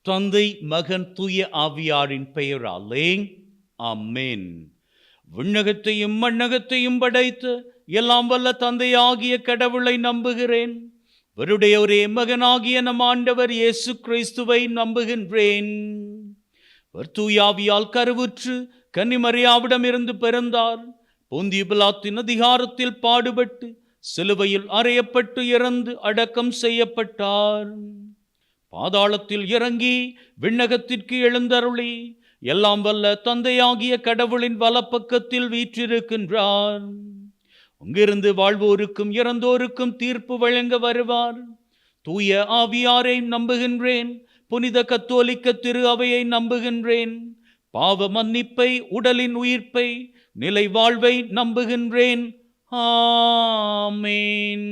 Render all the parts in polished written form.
தந்தை, மகன், தூய ஆவியாரின் பெயராலே ஆமென். விண்ணகத்தையும் மண்ணகத்தையும் படைத்து எல்லாம் வல்ல தந்தையாகிய கடவுளை நம்புகிறேன். அவருடைய ஒரே மகனாகிய நம் ஆண்டவர் இயேசு கிறிஸ்துவை நம்புகின்றேன். அவர் தூய ஆவியால் கருவுற்று கன்னிமரியாவிடமிருந்து பிறந்தார். பொந்திய பிலாத்தின் அதிகாரத்தில் பாடுபட்டு சிலுவையில் அறையப்பட்டு இறந்து அடக்கம் செய்யப்பட்டார். பாதாளத்தில் இறங்கி விண்ணகத்திற்கு எழுந்தருளி எல்லாம் வல்ல தந்தையாகிய கடவுளின் வலப்பக்கத்தில் வீற்றிருக்கின்றார். அங்கிருந்து வாழ்வோருக்கும் இறந்தோருக்கும் தீர்ப்பு வழங்க வருவார். தூய ஆவியாரை நம்புகின்றேன். புனித கத்தோலிக்க திரு அவையை நம்புகின்றேன். பாவ மன்னிப்பை, உடலின் உயிர்ப்பை, நிலை வாழ்வை நம்புகின்றேன். ஆமென்.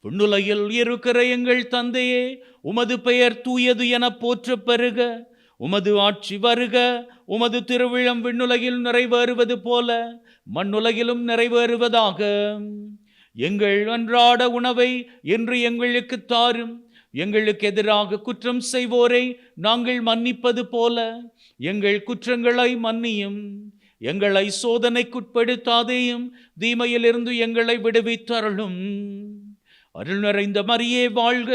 விண்ணுலகில் இருக்கிற எங்கள் தந்தையே, உமது பெயர் தூயது என போற்றப் பெறுக. உமது ஆட்சி வருக. உமது திருவிழம் விண்ணுலகில் நிறைவேறுவது போல மண்ணுலகிலும் நிறைவேறுவதாக. எங்கள் அன்றாட உணவை இன்று எங்களுக்கு தாரும். எங்களுக்கு எதிராக குற்றம் செய்வோரை நாங்கள் மன்னிப்பது போல எங்கள் குற்றங்களை மன்னியும். எங்களை சோதனைக்குட்படுத்தாதேயும், தீமையிலிருந்து எங்களை விடுவித்தருளும். அருள் நிறைந்த மரியே வாழ்க,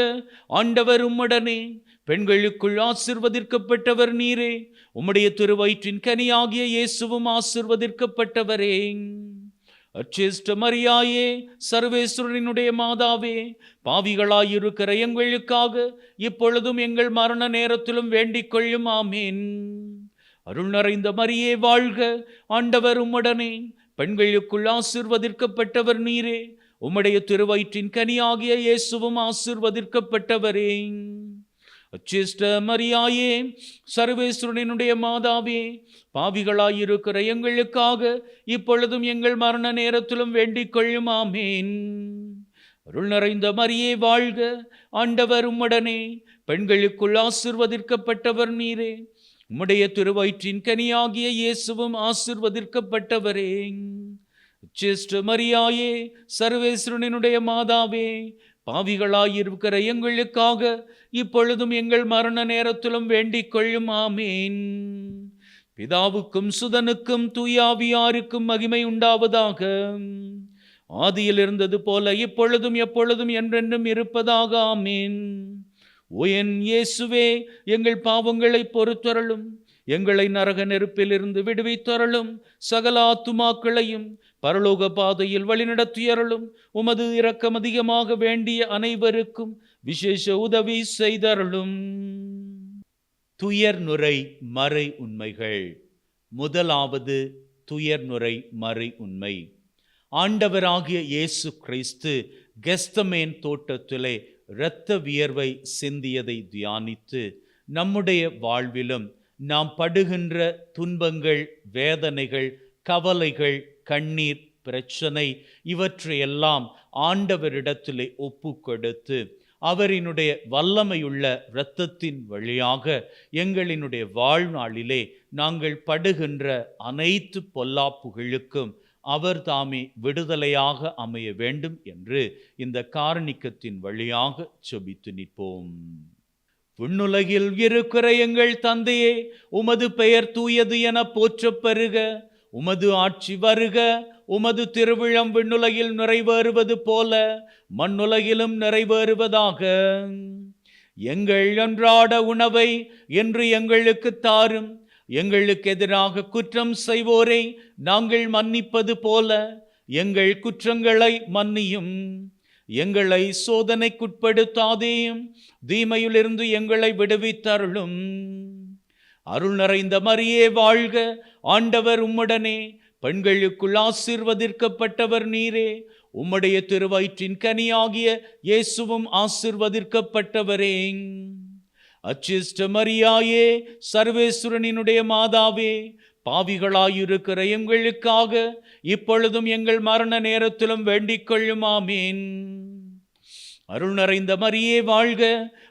ஆண்டவர் உம்முடனே. பெண்களுக்குள் ஆசீர்வதிக்கப்பட்டவர் நீரே. உம்முடைய திருவயிற்றின் கனியாகிய இயேசுவும் ஆசீர்வதிக்கப்பட்டவரே. அச்சிஷ்ட மரியாயே, சர்வேஸ்வரனுடைய மாதாவே, பாவிகளாயிருக்கிற எங்களுக்காக இப்பொழுதும் எங்கள் மரண நேரத்திலும் வேண்டிக் கொள்ளும். ஆமேன். அருள் நிறைந்த மரியே வாழ்க, ஆண்டவர் உம்முடனே. பெண்களுக்குள் ஆசீர்வதிக்கப்பட்டவர் நீரே. உம்முடைய திருவயிற்றின் கனியாகிய இயேசுவும் ஆசீர்வதிக்கப்பட்டவரே. அச்சிஷ்ட மரியாயே, சர்வேஸ்வரனுடைய மாதாவே, பாவிகளாயிருக்கிற எங்களுக்காக இப்பொழுதும் எங்கள் மரண நேரத்திலும் வேண்டிக் கொள்ளும். ஆமேன். அருள் நிறைந்த மரியே வாழ்க, ஆண்டவர் உம்முடனே. பெண்களுக்குள் ஆசீர்வதிக்கப்பட்டவர் நீரே. உம்முடைய திருவயிற்றின் கனியாகிய இயேசுவும் ஆசீர்வதிக்கப்பட்டவரே. அச்சிஷ்ட மரியாயே, சர்வேஸ்வரனுடைய மாதாவே, பாவிகளாயிருக்கிற எங்களுக்காக இப்பொழுதும் எங்கள் மரண நேரத்திலும் வேண்டிக் கொள்ளும். ஆமேன். பிதாவுக்கும் சுதனுக்கும் தூயாவியாருக்கும் மகிமை உண்டாவதாக. ஆதியில் இருந்தது போல இப்பொழுதும் எப்பொழுதும் என்றென்றும் இருப்பதாக. ஆமேன். ஓ என் இயேசுவே, எங்கள் பாவங்களை பொறுத்தருளும். எங்களை நரக நெருப்பிலிருந்து விடுவித்தருளும். சகல ஆத்துமாக்களையும் பரலோக பாதையில் வழிநடத்தியருளும். உமது இரக்கம் அதிகமாக வேண்டிய அனைவருக்கும் விசேஷ உதவி செய்தருளும். துயர்நுரை மறை உண்மைகள். முதலாவது துயர்நுரை மறை உண்மை. ஆண்டவராகிய இயேசு கிறிஸ்து கெத்சமேன் தோட்டத்திலே இரத்த வியர்வை சிந்தியதை தியானித்து நம்முடைய வாழ்விலும் நாம் படுகின்ற துன்பங்கள், வேதனைகள், கவலைகள், கண்ணீர், பிரச்சனை இவற்றையெல்லாம் ஆண்டவரிடத்திலே ஒப்பு கொடுத்து அவரினுடைய வல்லமையுள்ள இரத்தத்தின் வழியாக எங்களினுடைய வாழ்நாளிலே நாங்கள் படுகின்ற அனைத்து பொல்லாப்புகளுக்கும் அவர் தாமே விடுதலையாக அமைய வேண்டும் என்று இந்த காரணிக்கத்தின் வழியாக செபித்து நிற்போம். விண்ணுலகில் இருக்கிற எங்கள் தந்தையே, உமது பெயர் தூயது என போற்றப் பெறுக. உமது ஆட்சி வருக. உமது திருவிழம் விண்ணுலகில் நிறைவேறுவது போல மண்ணுலகிலும் நிறைவேறுவதாக. எங்கள் அன்றாட உணவை இன்று எங்களுக்கு தாரும். எங்களுக்கு எதிராக குற்றம் செய்வோரை நாங்கள் மன்னிப்பது போல எங்கள் குற்றங்களை மன்னியும். எங்களை சோதனைக்குட்படுத்தாதேயும், தீமையிலிருந்து எங்களை விடுவித்தருளும். அருள் நிறைந்த மரியே வாழ்க, ஆண்டவர் உம்முடனே. பெண்களுக்குள் ஆசீர்வதிக்கப்பட்டவர் நீரே. உம்முடைய திருவயிற்றின் கனியாகிய இயேசுவும் ஆசீர்வதிக்கப்பட்டவரே. அச்சிஷ்ட மரியாயே, சர்வேஸ்வரனுடைய மாதாவே, பாவிகளாயிருக்கிற எங்களுக்காக இப்பொழுதும் எங்கள் மரண நேரத்திலும் வேண்டிக் கொள்ளும். ஆமேன். அருள் நிறைந்த மரியே வாழ்க,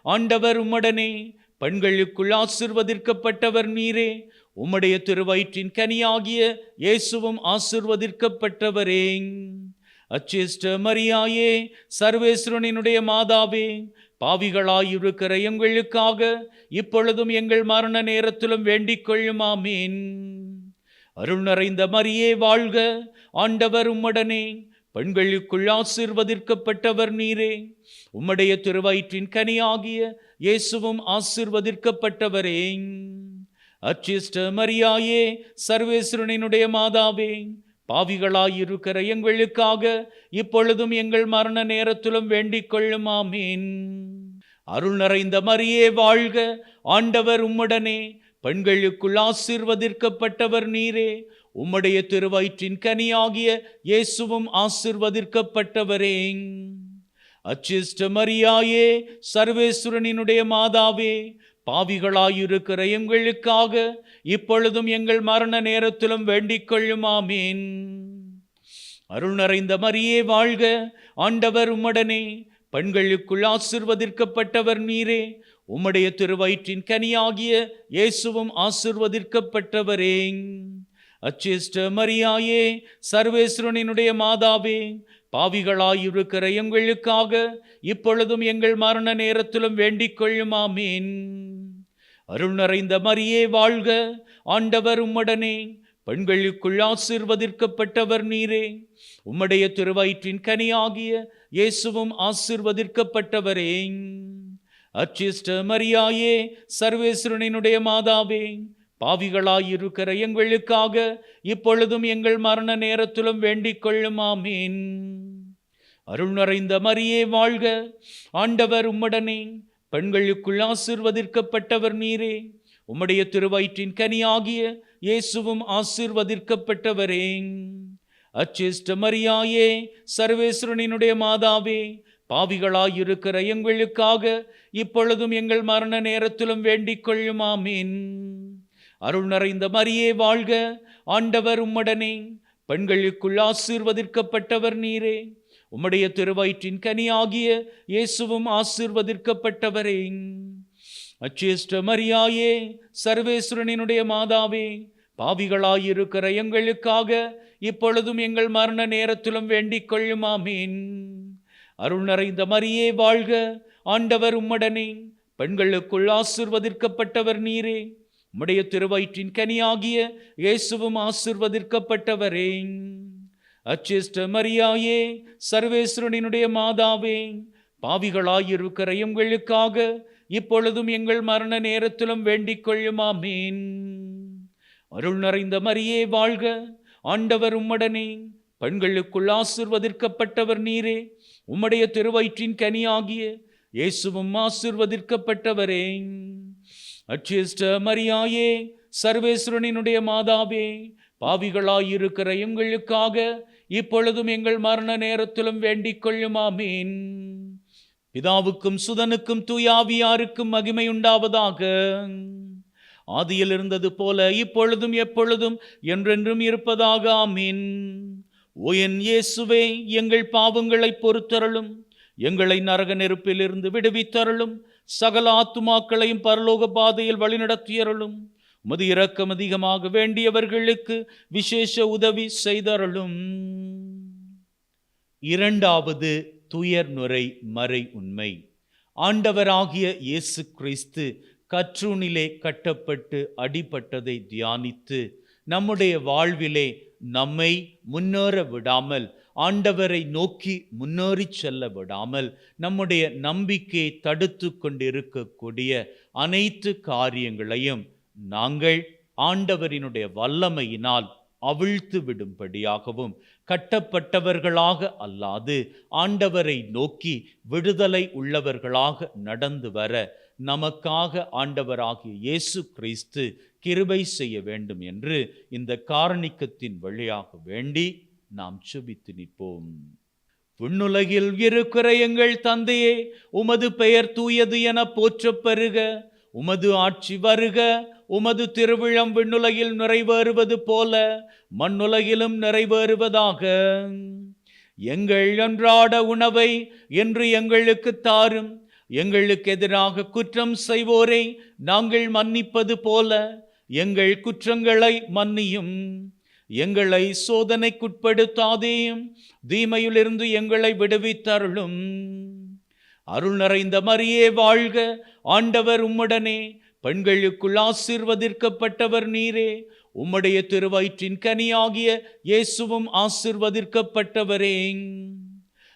ஆண்டவர் உம்முடனே. பெண்களுக்குள் ஆசீர்வதிக்கப்பட்டவர் நீரே. உம்முடைய திருவயிற்றின் கனியாகிய இயேசுவும் ஆசீர்வதிக்கப்பட்டவரே. அச்சிஷ்ட மரியாயே, சர்வேஸ்வரனுடைய மாதாவே, பாவிகளாயிருக்கிற எங்களுக்காக இப்பொழுதும் எங்கள் மரண நேரத்திலும் வேண்டிக் கொள்ளும். ஆமீன். அருள் நிறைந்த மரியே வாழ்க, ஆண்டவர் உம்முடனே, பெண்களுக்குள் ஆசீர்வதிக்கப்பட்டவர் நீரே. உம்முடைய திருவயிற்றின் கனியாகிய இயேசுவும் ஆசீர்வதிக்கப்பட்டவரே. அச்சிஷ்ட மரியாயே, சர்வேஸ்வரனுடைய மாதாவே, பாவிகளாயிருக்கிற எங்களுக்காக இப்பொழுதும் எங்கள் மரண நேரத்திலும் வேண்டிக் கொள்ளும். ஆமீன். அருள் நிறைந்த மரியே வாழ்க, ஆண்டவர் உம்முடனே, பெண்களுக்குள் ஆசீர்வதிக்கப்பட்டவர் நீரே. உம்முடைய திருவயிற்றின் கனியாகிய இயேசுவும் ஆசீர்வதிக்கப்பட்டவரே. அச்சிஷ்ட மரியாயே, சர்வேஸ்வரனுடைய மாதாவே, பாவிகளாயிருக்கிற எங்களுக்காக இப்பொழுதும் எங்கள் மரண நேரத்திலும் வேண்டிக் கொள்ளும். ஆமீன். அருள் நிறைந்த மரியே வாழ்க, ஆண்டவர் உம்முடனே, பெண்களுக்குள் ஆசீர்வதிக்கப்பட்டவர் நீரே. உம்முடைய திருவயிற்றின் கனியாகிய இயேசுவும் ஆசீர்வதிக்கப்பட்டவரே. அச்சிஷ்ட மரியாயே, சர்வேஸ்வரனுடைய மாதாவே, பாவிகளாயிருக்கிற எங்களுக்காக இப்பொழுதும் எங்கள் மரண நேரத்திலும் வேண்டிக் கொள்ளும். ஆமீன். அருள் நிறைந்த மரியே வாழ்க, ஆண்டவர் உம்முடனே, பெண்களுக்குள் ஆசீர்வதிக்கப்பட்டவர் நீரே. உம்முடைய திருவயிற்றின் கனியாகிய இயேசுவும் ஆசீர்வதிக்கப்பட்டவரே. அச்சிஷ்ட மரியாயே, சர்வேஸ்வரனுடைய மாதாவே, பாவிகளாயிருக்கிற எங்களுக்காக இப்பொழுதும் எங்கள் மரண நேரத்திலும் வேண்டிக் கொள்ளும். ஆமீன். அருள் நிறைந்த மரியே வாழ்க, ஆண்டவர் உம்முடனே, பெண்களுக்குள் ஆசீர்வதிக்கப்பட்டவர் நீரே. உம்முடைய திருவயிற்றின் கனியாகிய இயேசுவும் ஆசீர்வதிக்கப்பட்டவரே. அச்சிஷ்ட மரியாயே, சர்வேஸ்வரனுடைய மாதாவே, பாவிகளாயிருக்கிற எங்களுக்காக இப்பொழுதும் எங்கள் மரண நேரத்திலும் வேண்டிக் கொள்ளும். ஆமீன். அருள் நிறைந்த மரியே வாழ்க, ஆண்டவர் உம்முடனே, பெண்களுக்குள் ஆசீர்வதிக்கப்பட்டவர் நீரே. உம்முடைய திருவயிற்றின் கனியாகிய இயேசுவும் ஆசீர்வதிக்கப்பட்டவரே. அச்சிஷ்ட மரியாயே, சர்வேஸ்வரனுடைய மாதாவே, பாவிகளாயிருக்கிற எங்களுக்காக இப்பொழுதும் எங்கள் மரண நேரத்திலும் வேண்டிக் கொள்ளும். ஆமீன். அருள் நிறைந்த மரியே வாழ்க, ஆண்டவர் உம்முடனே, பெண்களுக்குள் ஆசீர்வதிக்கப்பட்டவர் நீரே. உம்முடைய திருவயிற்றின் கனியாகிய இயேசுவும் ஆசீர்வதிக்கப்பட்டவரே. அச்சிஷ்ட மரியாயே, சர்வேஸ்வரனுடைய மாதாவே, பாவிகளாயிருக்கிற எங்களுக்காக இப்பொழுதும் எங்கள் மரண நேரத்திலும் வேண்டிக் கொள்ளும். ஆமீன். அருள் நிறைந்த மரியே வாழ்க, ஆண்டவர் உம்முடனே, பெண்களுக்குள் ஆசீர்வதிக்கப்பட்டவர் நீரே. உம்முடைய திருவயிற்றின் கனியாகிய இயேசுவும் ஆசீர்வதிக்கப்பட்டவரே. அச்சிஷ்ட மரியாயே, சர்வேஸ்வரனுடைய மாதாவே, பாவிகளாயிருக்கிற எங்களுக்காக இப்பொழுதும் எங்கள் மரண நேரத்திலும் வேண்டிக் கொள்ளும். ஆமீன். பிதாவுக்கும் சுதனுக்கும் தூயாவியாருக்கும் மகிமை உண்டாவதாக. ஆதியில் இருந்தது போல இப்பொழுதும் எப்பொழுதும் என்றென்றும் இருப்பதாக. ஆமீன். ஓ என் இயேசுவே, எங்கள் பாவங்களை பொறுத்தருளும், எங்களை நரக நெருப்பிலிருந்து விடுவித்தருளும், சகல ஆத்துமாக்களையும் பரலோக பாதையில் வழிநடத்தியருளும். உமது இரக்கம் அதிகமாக வேண்டியவர்களுக்கு விசேஷ உதவி செய்தருளும். இரண்டாவது துயர்நுரை மறை உண்மை. ஆண்டவராகிய இயேசு கிறிஸ்து கற்றூணிலே கட்டப்பட்டு அடிபட்டதை தியானித்து நம்முடைய வாழ்விலே நம்மை முன்னேற விடாமல், ஆண்டவரை நோக்கி முன்னேறி செல்ல விடாமல், நம்முடைய நம்பிக்கையை தடுத்து கொண்டிருக்கக்கூடிய அனைத்து காரியங்களையும் நாங்கள் ஆண்டவரினுடைய வல்லமையினால் அவிழ்த்து விடும்படியாகவும், கட்டப்பட்டவர்களாக அல்லாது ஆண்டவரை நோக்கி விடுதலை உள்ளவர்களாக நடந்து வர நமக்காக ஆண்டவராகிய இயேசு கிறிஸ்து கிருபை செய்ய வேண்டும் என்று இந்த காரணிக்கத்தின் வழியாக வேண்டி நாம் செபித்து நிற்போம். விண்ணுலகில் இருக்கிற எங்கள் தந்தையே, உமது பெயர் தூயது என போற்றப் பெறுக. உமது ஆட்சி வருக. உமது திருவிழம் விண்ணுலகில் நிறைவேறுவது போல மண்ணுலகிலும் நிறைவேறுவதாக. எங்கள் அன்றாட உணவை இன்று எங்களுக்கு தாரும். எங்களுக்கு எதிராக குற்றம் செய்வோரை நாங்கள் மன்னிப்பது போல எங்கள் குற்றங்களை மன்னியும். எங்களை சோதனைக்குட்படுத்தாதேயும், தீமையிலிருந்து எங்களை விடுவித்தருளும். அருள் நிறைந்த மரியே வாழ்க, ஆண்டவர் உம்முடனே, பெண்களுக்குள் ஆசீர்வதிக்கப்பட்டவர் நீரே, உம்முடைய திருவயிற்றின் கனியாகிய இயேசுவும் ஆசீர்வதிக்கப்பட்டவரே.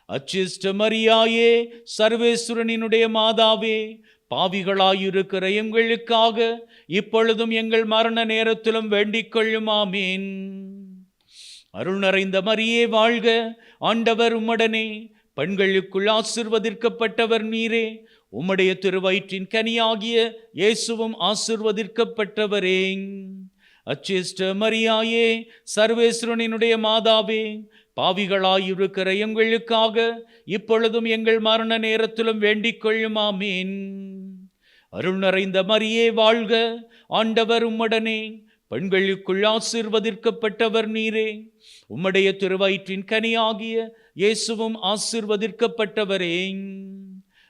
அச்சிஷ்ட மரியாயே, சர்வேஸ்வரனினுடைய மாதாவே, பாவிகளாயிருக்கிற எங்களுக்காக இப்பொழுதும் எங்கள் மரண நேரத்திலும் வேண்டிக் கொள்ளும். ஆமேன். அருள் நிறைந்த மரியே வாழ்க, ஆண்டவர் உம்முடனே, பெண்களுக்குள் ஆசீர்வதிக்கப்பட்டவர் நீரே, உம்முடைய திருவயிற்றின் கனியாகிய இயேசுவும் ஆசீர்வதிக்கப்பட்டவரே. அச்சிஷ்ட மரியாயே, சர்வேஸ்வரனினுடைய மாதாவே, பாவிகளாயிருக்கிற எங்களுக்காக இப்பொழுதும் எங்கள் மரண நேரத்திலும் வேண்டிக் கொள்ளும். ஆமேன். அருள் நிறைந்த மரியே வாழ்க, ஆண்டவர் உம்முடனே, பெண்களுக்குள் ஆசீர்வதிக்கப்பட்டவர் நீரே, உம்முடைய திருவயிற்றின் கனியாகிய இயேசுவும் ஆசீர்வதிக்கப்பட்டவரே.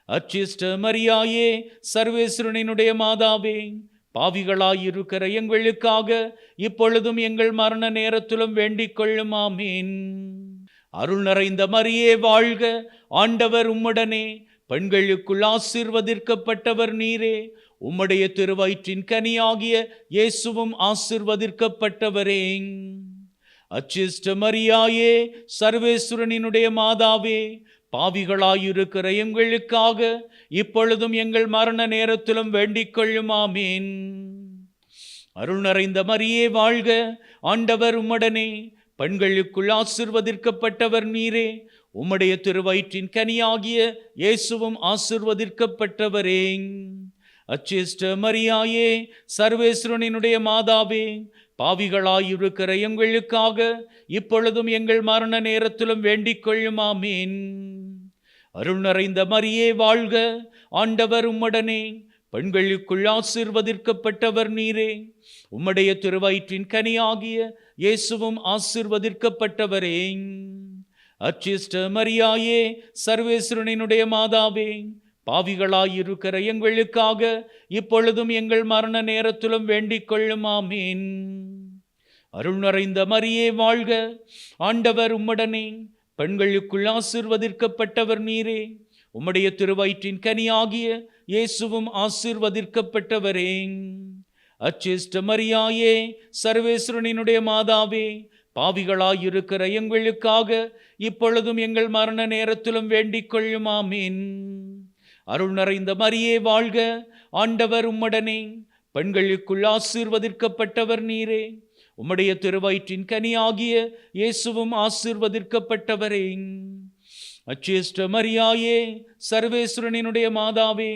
அச்சிஷ்ட மரியாயே, சர்வேஸ்வரனினுடைய மாதாவே, பாவிகளாயிருக்கிற எங்களுக்காக இப்பொழுதும் எங்கள் மரண நேரத்திலும் வேண்டிக் கொள்ளும். ஆமேன். அருள் நிறைந்த மரியே வாழ்க, ஆண்டவர் உம்முடனே, பெண்களுக்குள் ஆசீர்வதிக்கப்பட்டவர் நீரே, உம்முடைய திருவயிற்றின் கனியாகிய இயேசுவும் ஆசீர்வதிக்கப்பட்டவரே. அச்சிஷ்ட மரியாயே, சர்வேஸ்வரனினுடைய மாதாவே, பாவிகளாயிருக்கிற எங்களுக்காக இப்பொழுதும் எங்கள் மரண நேரத்திலும் வேண்டிக் கொள்ளும். ஆமேன். அருள் நிறைந்த மரியே வாழ்க, ஆண்டவர் உம்முடனே, பெண்களுக்குள் ஆசீர்வதிக்கப்பட்டவர் நீரே, உம்முடைய திருவயிற்றின் கனியாகிய இயேசுவும் ஆசீர்வதிக்கப்பட்டவரே. அச்சிஷ்ட மரியாயே, சர்வேஸ்வரனினுடைய மாதாவே, பாவிகளாயிருக்கிற எங்களுக்காக இப்பொழுதும் எங்கள் மரண நேரத்திலும் வேண்டிக் கொள்ளும். ஆமேன். அருள் நிறைந்த மரியே வாழ்க, ஆண்டவர் உம்முடனே, பெண்களுக்குள் ஆசீர்வதிக்கப்பட்டவர் நீரே, உம்முடைய திருவயிற்றின் கனியாகிய இயேசுவும் ஆசீர்வதிக்கப்பட்டவரே. அச்சிஷ்ட மரியாயே, சர்வேஸ்வரனினுடைய மாதாவே, பாவிகளாயிருக்கிற எங்களுக்காக இப்பொழுதும் எங்கள் மரண நேரத்திலும் வேண்டிக் கொள்ளும். ஆமேன். அருள் நிறைந்த மரியே வாழ்க, ஆண்டவர் உம்முடனே, பெண்களுக்குள் ஆசீர்வதிக்கப்பட்டவர் நீரே, உம்முடைய திருவயிற்றின் கனியாகிய இயேசுவும் ஆசீர்வதிக்கப்பட்டவரே. அச்சிஷ்ட மரியாயே, சர்வேஸ்வரனினுடைய மாதாவே, பாவிகளாயிருக்கிற எங்களுக்காக இப்பொழுதும் எங்கள் மரண நேரத்திலும் வேண்டிக் கொள்ளும். ஆமேன். அருள் நிறைந்த மரியே வாழ்க, ஆண்டவர் உம்முடனே, பெண்களுக்குள் ஆசீர்வதிக்கப்பட்டவர் நீரே, உம்முடைய திருவயிற்றின் கனியாகிய இயேசுவும் ஆசீர்வதிக்கப்பட்டவரே. அச்சிஷ்ட மரியாயே, சர்வேஸ்வரனினுடைய மாதாவே,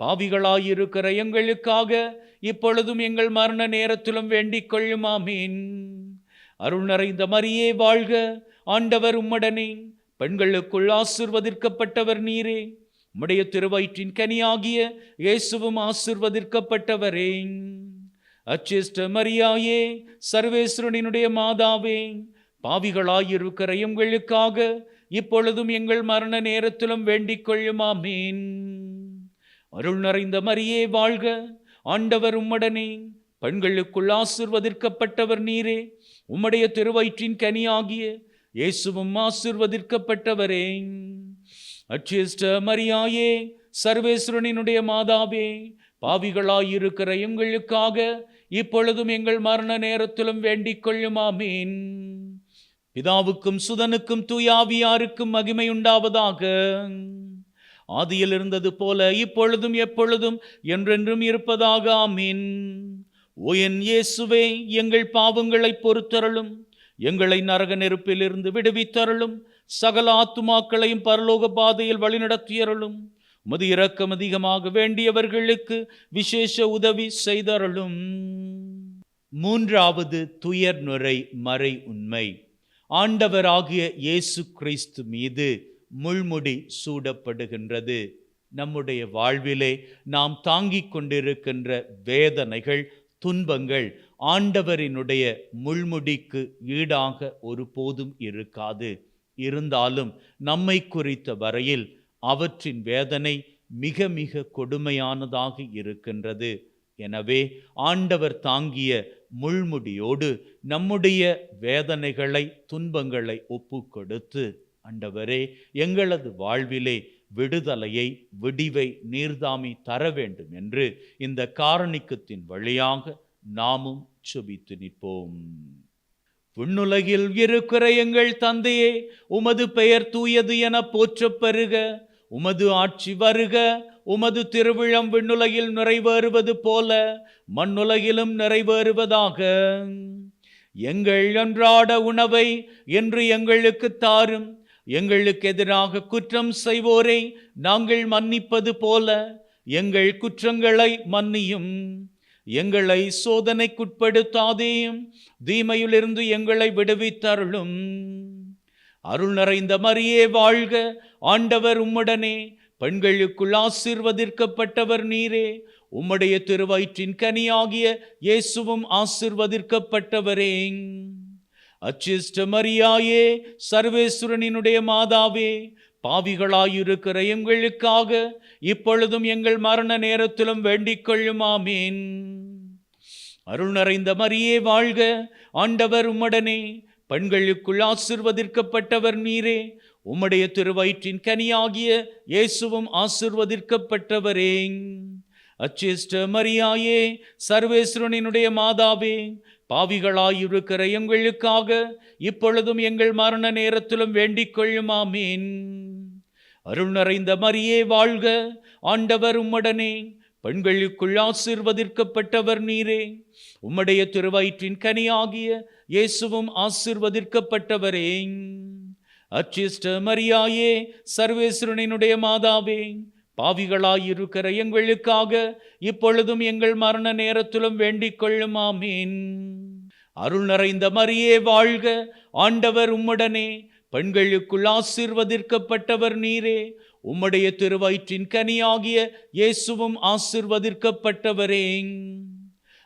பாவிகளாயிருக்கிற எங்களுக்காக இப்பொழுதும் எங்கள் மரண நேரத்திலும் வேண்டிக் கொள்ளும். ஆமேன். அருள் நிறைந்த மரியே வாழ்க, ஆண்டவர் உம்முடனே, பெண்களுக்குள் ஆசீர்வதிக்கப்பட்டவர் நீரே, உம்முடைய திருவயிற்றின் கனியாகிய இயேசுவும் ஆசீர்வதிக்கப்பட்டவரே. அச்சிஷ்ட மரியாயே, சர்வேஸ்வரனினுடைய மாதாவே, பாவிகளாயிருக்கிற எங்களுக்காக இப்பொழுதும் எங்கள் மரண நேரத்திலும் வேண்டிக் கொள்ளும். ஆமேன். அருள் நிறைந்த மரியே வாழ்க, ஆண்டவர் உம்முடனே, பெண்களுக்குள் ஆசீர்வதிக்கப்பட்டவர் நீரே, உம்முடைய திருவயிற்றின் கனியாகிய இயேசுவும் ஆசீர்வதிக்கப்பட்டவரே. அச்சிஷ்ட மரியாயே, சர்வேஸ்வரனினுடைய மாதாவே, பாவிகளாயிருக்கிற எங்களுக்காக இப்பொழுதும் எங்கள் மரண நேரத்திலும் வேண்டிக் கொள்ளும். ஆமேன். பிதாவுக்கும் சுதனுக்கும் தூயாவியாருக்கும் மகிமை உண்டாவதாக. ஆதியில் இருந்தது போல இப்பொழுதும் எப்பொழுதும் என்றென்றும் இருப்பதாக. ஆமீன். ஓ என் இயேசுவே, எங்கள் பாவங்களை பொறுத்தருளும், எங்களை நரக நெருப்பிலிருந்து விடுவித்தருளும், சகல ஆத்துமாக்களையும் பரலோக பாதையில் வழிநடத்தியருளும். உமது இரக்கம் அதிகமாக வேண்டியவர்களுக்கு விசேஷ உதவி செய்தருளும். மூன்றாவது துயர் நுரை மறை உண்மை. ஆண்டவராகிய இயேசு கிறிஸ்து மீது முள்முடி சூடப்படுகின்றது. நம்முடைய வாழ்விலே நாம் தாங்கிக் கொண்டிருக்கின்ற வேதனைகள், துன்பங்கள் ஆண்டவரினுடைய முள்முடிக்கு ஈடாக ஒருபோதும் இருக்காது. இருந்தாலும் நம்மை குறித்த வரையில் அவற்றின் வேதனை மிக மிக கொடுமையானதாக இருக்கின்றது. எனவே ஆண்டவர் தாங்கிய முள்முடியோடு நம்முடைய வேதனைகளை, துன்பங்களை ஒப்பு கொடுத்து, ஆண்டவரே, எங்களது வாழ்விலே விடுதலையை, விடிவை நீர்தாமி தர வேண்டும் என்று இந்த காரணிக்கத்தின் வழியாக நாமும் செபித்து நிற்போம். விண்ணுலகில் இருக்கிற எங்கள் தந்தையே, உமது பெயர் தூயது என போற்றப் பெறுக. உமது ஆட்சி வருக. உமது திருவிழம் விண்ணுலகில் நிறைவேறுவது போல மண்ணுலகிலும் நிறைவேறுவதாக. எங்கள் அன்றாட உணவை இன்று எங்களுக்கு தாரும். எங்களுக்கு எதிராக குற்றம் செய்வோரை நாங்கள் மன்னிப்பது போல எங்கள் குற்றங்களை மன்னியும். எங்களை சோதனைக்குட்படுத்தாதேயும், தீமையிலிருந்து எங்களை விடுவித்தருளும். அருள் நிறைந்த மரியே வாழ்க. ஆண்டவர் உம்முடனே. பெண்களுக்குள் ஆசீர்வதிக்கப்பட்டவர் நீரே. உம்முடைய திருவயிற்றின் கனியாகிய இயேசுவும் ஆசீர்வதிக்கப்பட்டவரே. அச்சிஷ்ட மரியாயே, சர்வேஸ்வரனினுடைய மாதாவே, பாவிகளாயிருக்கிற எங்களுக்காக இப்பொழுதும் எங்கள் மரண நேரத்திலும் வேண்டிக் கொள்ளும். ஆமீன். அருள் நிறைந்த மரியே வாழ்க. ஆண்டவர் உம்முடனே. பெண்களுக்குள் ஆசீர்வதிக்கப்பட்டவர் நீரே. உம்முடைய திருவயிற்றின் கனியாகிய இயேசுவும் ஆசீர்வதிக்கப்பட்டவரே. அச்சிஷ்ட மரியாயே, சர்வேஸ்வரனினுடைய மாதாவே, பாவிகளாயிருக்கிற எங்களுக்காக இப்பொழுதும் எங்கள் மரண நேரத்திலும் வேண்டிக் கொள்ளும். ஆமீன். அருள் நிறைந்த மரியே வாழ்க. ஆண்டவர் உம்முடனே. பெண்களுக்குள் ஆசீர்வதிக்கப்பட்டவர் நீரே. உம்முடைய திருவயிற்றின் கனியாகிய இயேசுவும் ஆசீர்வதிக்கப்பட்டவரே. அச்சிஷ்ட மரியாயே, சர்வேஸ்வரனினுடைய மாதாவே, பாவிகளாயிருக்கிற எங்களுக்காக இப்பொழுதும் எங்கள் மரண நேரத்திலும் வேண்டிக் கொள்ளும். ஆமீன். அருள் நிறைந்த மரியே வாழ்க. ஆண்டவர் உம்முடனே. பெண்களுக்குள் ஆசீர்வதிக்கப்பட்டவர் நீரே. உம்முடைய திருவயிற்றின் கனியாகிய இயேசுவும் ஆசீர்வதிக்கப்பட்டவரே.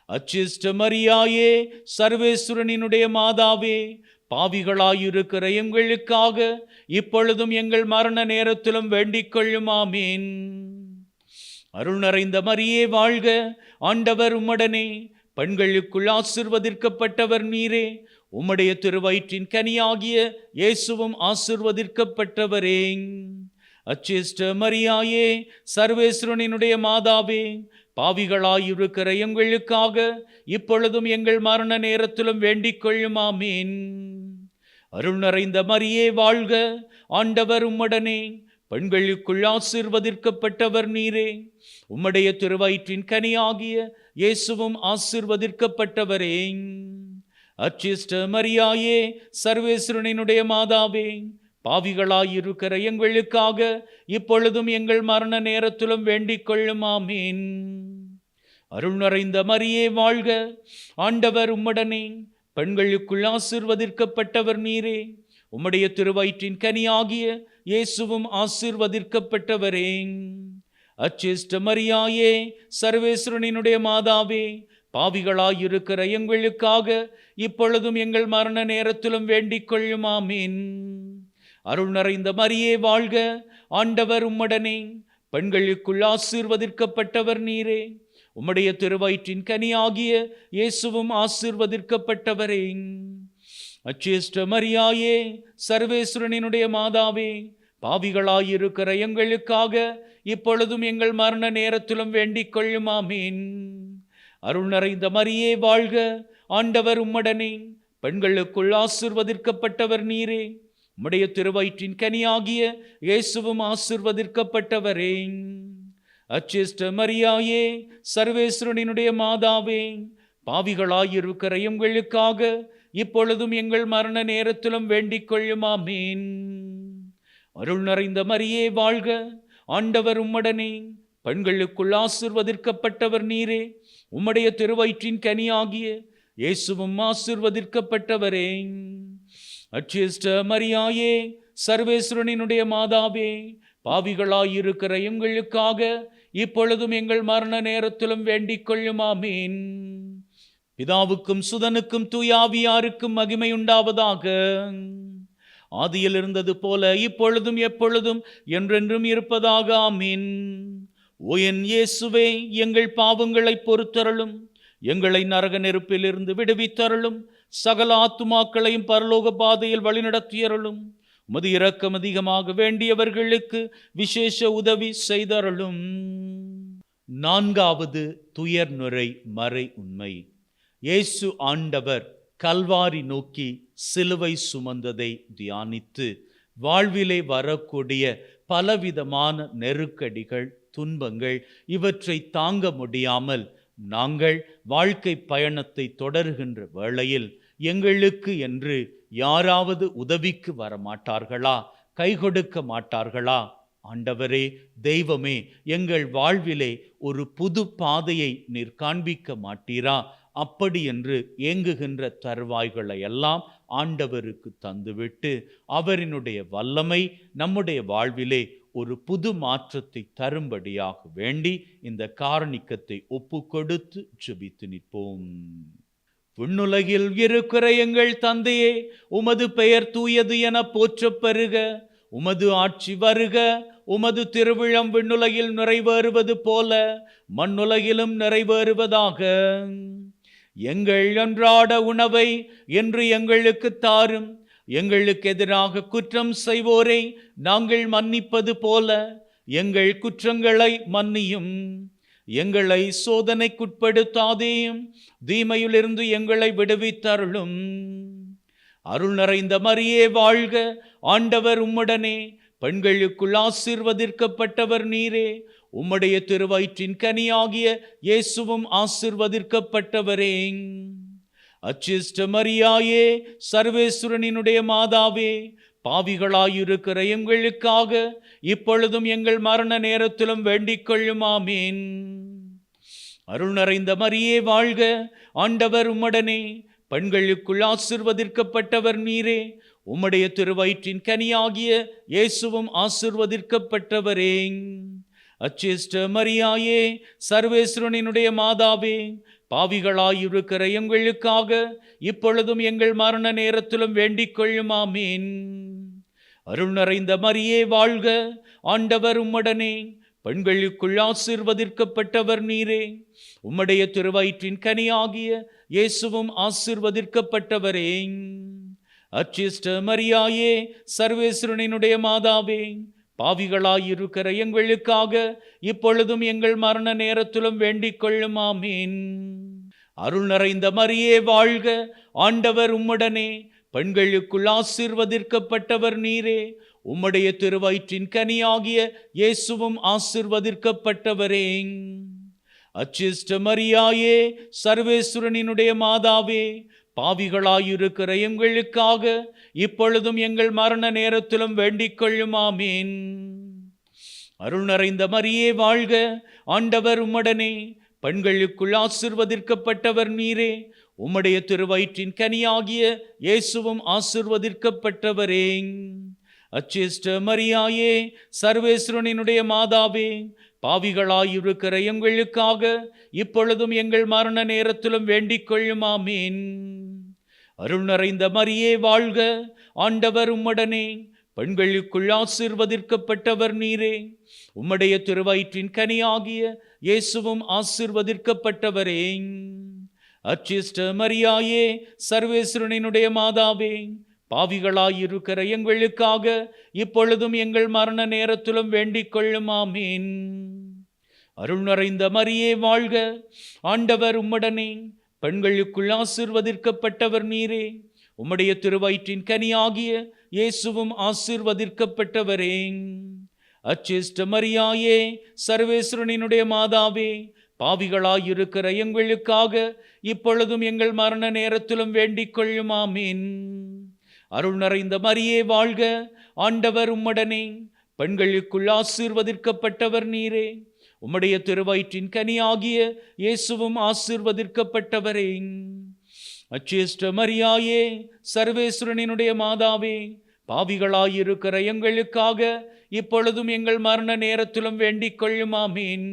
அச்சிஷ்ட மரியாயே, சர்வேஸ்வரனினுடைய மாதாவே, பாவிகளாயிருக்கிற எங்களுக்காக இப்பொழுதும் எங்கள் மரண நேரத்திலும் வேண்டிக் கொள்ளும். ஆமீன். அருள் நிறைந்த மரியே வாழ்க. ஆண்டவர் உம்முடனே. பெண்களுக்குள் ஆசீர்வதிக்கப்பட்டவர் நீரே. உம்முடைய திருவயிற்றின் கனியாகிய இயேசுவும் ஆசீர்வதிக்கப்பட்டவரே. அச்சிஷ்ட மரியாயே, சர்வேஸ்வரனினுடைய மாதாவே, பாவிகளாயிருக்கிற எங்களுக்காக இப்பொழுதும் எங்கள் மரண நேரத்திலும் வேண்டிக் கொள்ளும். ஆமீன். அருள் நிறைந்த மரியே வாழ்க. ஆண்டவர் உம்முடனே. பெண்களுக்குள் ஆசீர்வதிக்கப்பட்டவர் நீரே. உம்முடைய திருவயிற்றின் கனியாகிய இயேசுவும் ஆசீர்வதிக்கப்பட்டவரே. அச்சிஷ்ட மரியாயே, சர்வேஸ்வரனினுடைய மாதாவே, பாவிகளாயிருக்கிற எங்களுக்காக இப்பொழுதும் எங்கள் மரண நேரத்திலும் வேண்டிக் கொள்ளும். ஆமீன். அருள் நிறைந்த மரியே வாழ்க. ஆண்டவர் உம்முடனே. பெண்களுக்குள் ஆசீர்வதிக்கப்பட்டவர் நீரே. உம்முடைய திருவயிற்றின் கனியாகிய இயேசுவும் ஆசீர்வதிக்கப்பட்டவரே. அச்சிஷ்ட மரியாயே, சர்வேஸ்வரனினுடைய மாதாவே, பாவிகளாயிருக்கிற எங்களுக்காக இப்பொழுதும் எங்கள் மரண நேரத்திலும் வேண்டிக் கொள்ளும். ஆமீன். அருள் நிறைந்த மரியே வாழ்க. ஆண்டவர் உம்முடனே. பெண்களுக்குள் ஆசீர்வதிக்கப்பட்டவர் நீரே. உம்முடைய திருவயிற்றின் கனியாகிய இயேசுவும் ஆசீர்வதிக்கப்பட்டவரே. அச்சிஷ்ட மரியாயே, சர்வேஸ்வரனினுடைய மாதாவே, பாவிகளாயிருக்கிற எங்களுக்காக இப்பொழுதும் எங்கள் மரண நேரத்திலும் வேண்டிக் கொள்ளும். ஆமீன். அருள் நிறைந்த மரியே வாழ்க. ஆண்டவர் உம்முடனே. பெண்களுக்குள் ஆசீர்வதிக்கப்பட்டவர் நீரே. உம்முடைய திருவயிற்றின் கனியாகிய இயேசுவும் ஆசீர்வதிக்கப்பட்டவரே. அச்சிஷ்ட மரியாயே, சர்வேஸ்வரனினுடைய மாதாவே, பாவிகளாயிருக்கிற எங்களுக்காக இப்பொழுதும் எங்கள் மரண நேரத்திலும் வேண்டிக் கொள்ளும். ஆமீன். அருள் நிறைந்த மரியே வாழ்க. ஆண்டவர் உம்முடனே. பெண்களுக்குள் ஆசீர்வதிக்கப்பட்டவர் நீரே. உம்முடைய திருவயிற்றின் கனியாகிய இயேசுவும் ஆசீர்வதிக்கப்பட்டவரே. அச்சிஷ்ட மரியாயே, சர்வேஸ்வரனினுடைய மாதாவே, பாவிகளாயிருக்கிற எங்களுக்காக இப்பொழுதும் எங்கள் மரண நேரத்திலும் வேண்டிக் கொள்ளும். ஆமீன். பிதாவுக்கும் சுதனுக்கும் தூயாவியாருக்கும் மகிமை உண்டாவதாக. ஆதியில் இருந்தது போல இப்பொழுதும் எப்பொழுதும் என்றென்றும் இருப்பதாக. ஆமீன். ஓ என் இயேசுவே, எங்கள் பாவங்களை பொறுத்தருளும். எங்களை நரக நெருப்பிலிருந்து விடுவித்தருளும். சகல ஆத்துமாக்களையும் பரலோக பாதையில் வழிநடத்தியருளும். உமது இரக்கம் அதிகமாக வேண்டியவர்களுக்கு விசேஷ உதவி செய்தருளும். நான்காவது துயர்நுரை மறை உண்மை. இயேசு ஆண்டவர் கல்வாரி நோக்கி சிலுவை சுமந்ததை தியானித்து வாழ்விலே வரக்கூடிய பலவிதமான நெருக்கடிகள், துன்பங்கள் இவற்றை தாங்க முடியாமல் நாங்கள் வாழ்க்கை பயணத்தை தொடர்கின்ற வேளையில் எங்களுக்கு என்று யாராவது உதவிக்கு வர மாட்டார்களா? கை கொடுக்க மாட்டார்களா? ஆண்டவரே, தெய்வமே, எங்கள் வாழ்விலே ஒரு புது பாதையை நீர் காண்பிக்க மாட்டீரா? அப்படி என்று ஏங்குகின்ற தருவாய்களை எல்லாம் ஆண்டவருக்கு தந்துவிட்டு அவரினுடைய வல்லமை நம்முடைய வாழ்விலே ஒரு புது மாற்றத்தை தரும்படியாக வேண்டி இந்த காரணிக்கத்தை ஒப்பு கொடுத்து ஜெபித்து நிற்போம். விண்ணுலகில் இருக்கிற எங்கள் தந்தையே, உமது பெயர் தூயது என போற்றப் பெறுக. உமது ஆட்சி வருக. உமது திருவிழம் விண்ணுலகில் நிறைவேறுவது போல மண்ணுலகிலும் நிறைவேறுவதாக. எங்கள் அன்றாட உணவை இன்று எங்களுக்கு தாரும். எங்களுக்கு எதிராக குற்றம் செய்வோரை நாங்கள் மன்னிப்பது போல எங்கள் குற்றங்களை மன்னியும். எங்களை சோதனைக்குட்படுத்தாதேயும், தீமையிலிருந்து எங்களை விடுவித்தருளும். அருள் நிறைந்த மரியே வாழ்க. ஆண்டவர் உம்முடனே. பெண்களுக்குள் ஆசீர்வதிக்கப்பட்டவர் நீரே. உம்முடைய திருவயிற்றின் கனியாகிய இயேசுவும் ஆசீர்வதிக்கப்பட்டவரே. அச்சிஷ்ட மரியாயே, சர்வேஸ்வரனினுடைய மாதாவே, பாவிகளாயிருக்கிற எங்களுக்காக இப்பொழுதும் எங்கள் மரண நேரத்திலும் வேண்டிக் கொள்ளும். ஆமேன். அருள் நிறைந்த மரியே வாழ்க. ஆண்டவர் உம்முடனே. பெண்களுக்குள் ஆசீர்வதிக்கப்பட்டவர் நீரே. உம்முடைய திருவயிற்றின் கனியாகிய இயேசுவும் ஆசீர்வதிக்கப்பட்டவரே. அச்சிஷ்ட மரியாயே, சர்வேஸ்வரனினுடைய மாதாவே, பாவிகளாயிருக்கிற எங்களுக்காக இப்பொழுதும் எங்கள் மரண நேரத்திலும் வேண்டிக் கொள்ளும். ஆமேன். அருள் நிறைந்த மரியே வாழ்க. ஆண்டவர் உம்முடனே. பெண்களுக்குள் ஆசீர்வதிக்கப்பட்டவர் நீரே. உம்முடைய திருவயிற்றின் கனியாகிய இயேசுவும் ஆசீர்வதிக்கப்பட்டவரே. அச்சிஷ்ட மரியாயே, சர்வேஸ்வரனினுடைய மாதாவே, பாவிகளாயிருக்கிற எங்களுக்காக இப்பொழுதும் எங்கள் மரண நேரத்திலும் வேண்டிக் கொள்ளும். ஆமேன். அருள் நிறைந்த மரியே வாழ்க. ஆண்டவர் உம்முடனே. பெண்களுக்குள் ஆசீர்வதிக்கப்பட்டவர் நீரே. உம்முடைய திருவயிற்றின் கனியாகிய இயேசுவும் ஆசீர்வதிக்கப்பட்டவரே. அச்சிஷ்ட மரியாயே, சர்வேஸ்வரனினுடைய மாதாவே, பாவிகளாயிருக்கிற எங்களுக்காக இப்பொழுதும் எங்கள் மரண நேரத்திலும் வேண்டிக் கொள்ளும். ஆமேன். அருள் நிறைந்த மரியே வாழ்க. ஆண்டவர் உம்முடனே. பெண்களுக்குள் ஆசீர்வதிக்கப்பட்டவர் நீரே. உம்முடைய திருவயிற்றின் கனியாகிய இயேசுவும் ஆசீர்வதிக்கப்பட்டவரே. அச்சிஷ்ட மரியாயே, சர்வேஸ்வரனினுடைய மாதாவே, பாவிகளாயிருக்கிற எங்களுக்காக இப்பொழுதும் எங்கள் மரண நேரத்திலும் வேண்டிக் கொள்ளும். ஆமேன். அருள் நிறைந்த மரியே வாழ்க. ஆண்டவர் உம்முடனே. பெண்களுக்குள் ஆசீர்வதிக்கப்பட்டவர் நீரே. உம்முடைய திருவயிற்றின் கனியாகிய இயேசுவும் ஆசீர்வதிக்கப்பட்டவரே. அச்சிஷ்ட மரியாயே, சர்வேஸ்வரனினுடைய மாதாவே, பாவிகளாயிருக்கிற எங்களுக்காக இப்பொழுதும் எங்கள் மரண நேரத்திலும் வேண்டிக் கொள்ளும். ஆமேன். அருள் நிறைந்த மரியே வாழ்க. ஆண்டவர் உம்முடனே. பெண்களுக்குள் ஆசீர்வதிக்கப்பட்டவர் நீரே. உம்முடைய திருவயிற்றின் கனியாகிய இயேசுவும் ஆசீர்வதிக்கப்பட்டவரே. அச்சிஷ்ட மரியாயே, சர்வேஸ்வரனினுடைய மாதாவே, பாவிகளாயிருக்கிற எங்களுக்காக இப்பொழுதும் எங்கள் மரண நேரத்திலும் வேண்டிக் கொள்ளும். ஆமேன். அருள் நிறைந்த மரியே வாழ்க. ஆண்டவர் உம்முடனே. பெண்களுக்குள் ஆசீர்வதிக்கப்பட்டவர் நீரே. உம்முடைய திருவயிற்றின் கனியாகிய இயேசுவும் ஆசீர்வதிக்கப்பட்டவரே. அச்சிஷ்ட மரியாயே, சர்வேஸ்வரனினுடைய மாதாவே, பாவிகளாயிருக்கிற எங்களுக்காக இப்பொழுதும் எங்கள் மரண நேரத்திலும் வேண்டிக் கொள்ளும். ஆமேன்.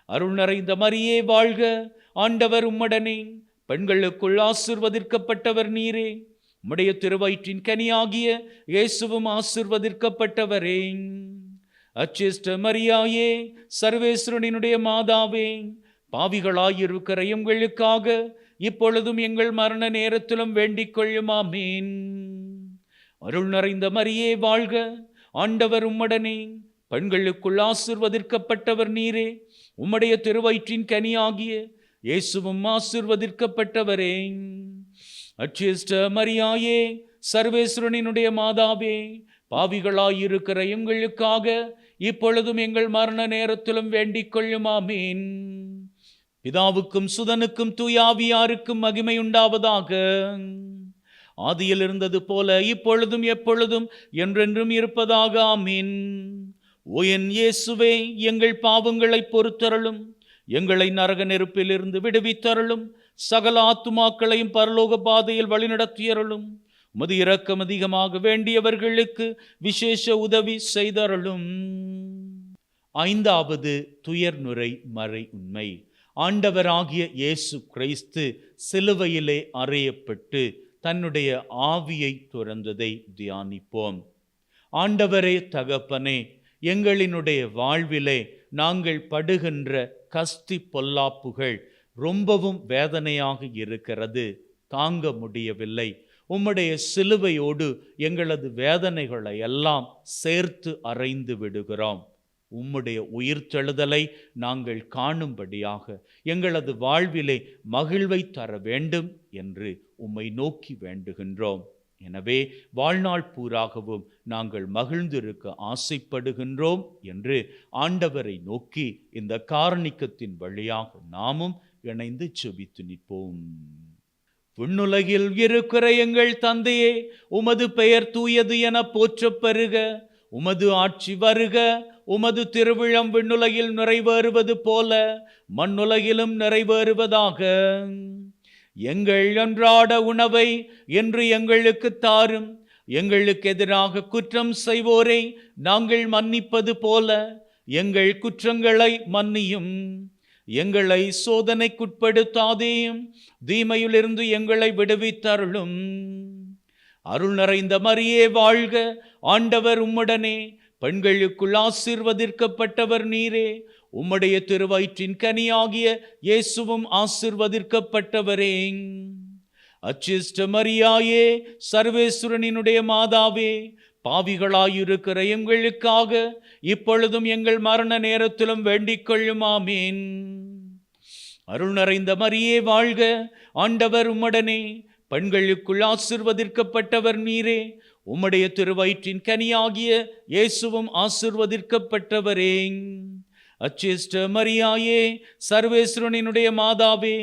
அருள் நிறைந்த மரியே வாழ்க. ஆண்டவர் உம்முடனே. பெண்களுக்குள் ஆசீர்வதிக்கப்பட்டவர் நீரே. உம்முடைய திருவயிற்றின் கனியாகிய இயேசுவும் ஆசீர்வதிக்கப்பட்டவரே. அச்சிஷ்ட மரியாயே, சர்வேஸ்வரனினுடைய மாதாவே, பாவிகளாயிருக்கிற எங்களுக்காக இப்பொழுதும் எங்கள் மரண நேரத்திலும் வேண்டிக் கொள்ளும். ஆமேன். அருள் நிறைந்த மரியே வாழ்க, ஆண்டவர் உம்முடனே, பெண்களுக்குள் ஆசீர்வதிக்கப்பட்டவர் நீரே. உம்முடைய திருவயிற்றின் கனியாகிய இயேசுவும் ஆசீர்வதிக்கப்பட்டவரே. அச்சிஷ்ட மரியாயே, சர்வேஸ்வரனினுடைய மாதாவே, பாவிகளாயிருக்கிற எங்களுக்காக இப்பொழுதும் எங்கள் மரண நேரத்திலும் வேண்டிக் கொள்ளும். ஆமீன். பிதாவுக்கும் சுதனுக்கும் தூயாவியாருக்கும் மகிமை உண்டாவதாக. ஆதியில் இருந்தது போல இப்பொழுதும் எப்பொழுதும் என்றென்றும் இருப்பதாக. ஆமீன். ஓ என் இயேசுவே, எங்கள் பாவங்களை பொறுத்தருளும், எங்களை நரக நெருப்பிலிருந்து விடுவித்தருளும், சகல ஆத்துமாக்களையும் பரலோக பாதையில் வழிநடத்தியருளும். உமது இரக்கம் அதிகமாக வேண்டியவர்களுக்கு விசேஷ உதவி செய்தருளும். ஐந்தாவது துயர்நுரை மறை உண்மை. ஆண்டவராகிய இயேசு கிறிஸ்து சிலுவையிலே அறையப்பட்டு தன்னுடைய ஆவியை துறந்ததை தியானிப்போம். ஆண்டவரே தகப்பனே, எங்களினுடைய வாழ்விலே நாங்கள் படுகின்ற கஸ்தி பொல்லாப்புகள் ரொம்பவும் வேதனையாக இருக்கிறது, தாங்க முடியவில்லை. உம்முடைய சிலுவையோடு எங்களது வேதனைகளை எல்லாம் சேர்த்து அறைந்து விடுகிறோம். உம்முடைய உயிர்த்தெழுதலை நாங்கள் காணும்படியாக எங்களது வாழ்விலே மகிழ்வை தர வேண்டும் என்று உம்மை நோக்கி வேண்டுகின்றோம். எனவே வாழ்நாள் பூராகவும் நாங்கள் மகிழ்ந்திருக்க ஆசைப்படுகின்றோம் என்று ஆண்டவரை நோக்கி இந்த காரணிக்கத்தின் வழியாக நாமும் இணைந்து செபித்து நிற்போம். விண்ணுலகில் இருக்கிற எங்கள் தந்தையே, உமது பெயர் தூயது என போற்றப் பெறுக. உமது ஆட்சி வருக. உமது திருவிழம் விண்ணுலகில் நிறைவேறுவது போல மண்ணுலகிலும் நிறைவேறுவதாக. எங்கள் அன்றாட உணவை இன்று எங்களுக்கு தாரும். எங்களுக்கு எதிராக குற்றம் செய்வோரை நாங்கள் மன்னிப்பது போல எங்கள் குற்றங்களை மன்னியும். எங்களை சோதனைக்குட்படுத்தாதேயும், தீமையிலிருந்து எங்களை விடுவித்தருளும். அருள் நிறைந்த மரியே வாழ்க, ஆண்டவர் உம்முடனே, பெண்களுக்குள் ஆசீர்வதிக்கப்பட்டவர் நீரே. உம்முடைய திருவயிற்றின் கனியாகிய இயேசுவும் ஆசீர்வதிக்கப்பட்டவரே. அச்சிஷ்ட மரியாயே, சர்வேஸ்வரனினுடைய மாதாவே, பாவிகளாயிருக்கிற எங்களுக்காக இப்பொழுதும் எங்கள் மரண நேரத்திலும் வேண்டிக் கொள்ளும். ஆமீன். அருள் நிறைந்த மரியே வாழ்க, ஆண்டவர் உம்முடனே, பெண்களுக்குள் ஆசீர்வதிக்கப்பட்டவர் நீரே. உம்முடைய திருவயிற்றின் கனியாகிய இயேசுவும் ஆசீர்வதிக்கப்பட்டவரே. அச்சிஷ்ட மரியாயே, சர்வேஸ்வரனினுடைய மாதாவே,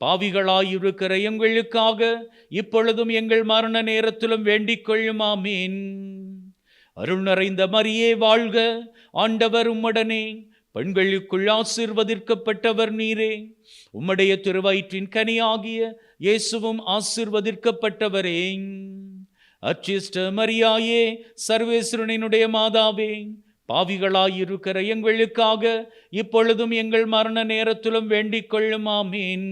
பாவிகளாயிருக்கிற எங்களுக்காக இப்பொழுதும் எங்கள் மரண நேரத்திலும் வேண்டிக் கொள்ளும். ஆமீன். அருள் நிறைந்த மரியே வாழ்க, ஆண்டவர் உம்முடனே, பெண்களுக்குள் ஆசீர்வதிக்கப்பட்டவர் நீரே. உம்முடைய திருவயிற்றின் கனியாகிய இயேசுவும் ஆசீர்வதிக்கப்பட்டவரே. அச்சிஷ்ட மரியாயே, சர்வேஸ்வரனினுடைய மாதாவே, பாவிகளாயிருக்கிற எங்களுக்காக இப்பொழுதும் எங்கள் மரண நேரத்திலும் வேண்டிக் கொள்ளும். ஆமீன்.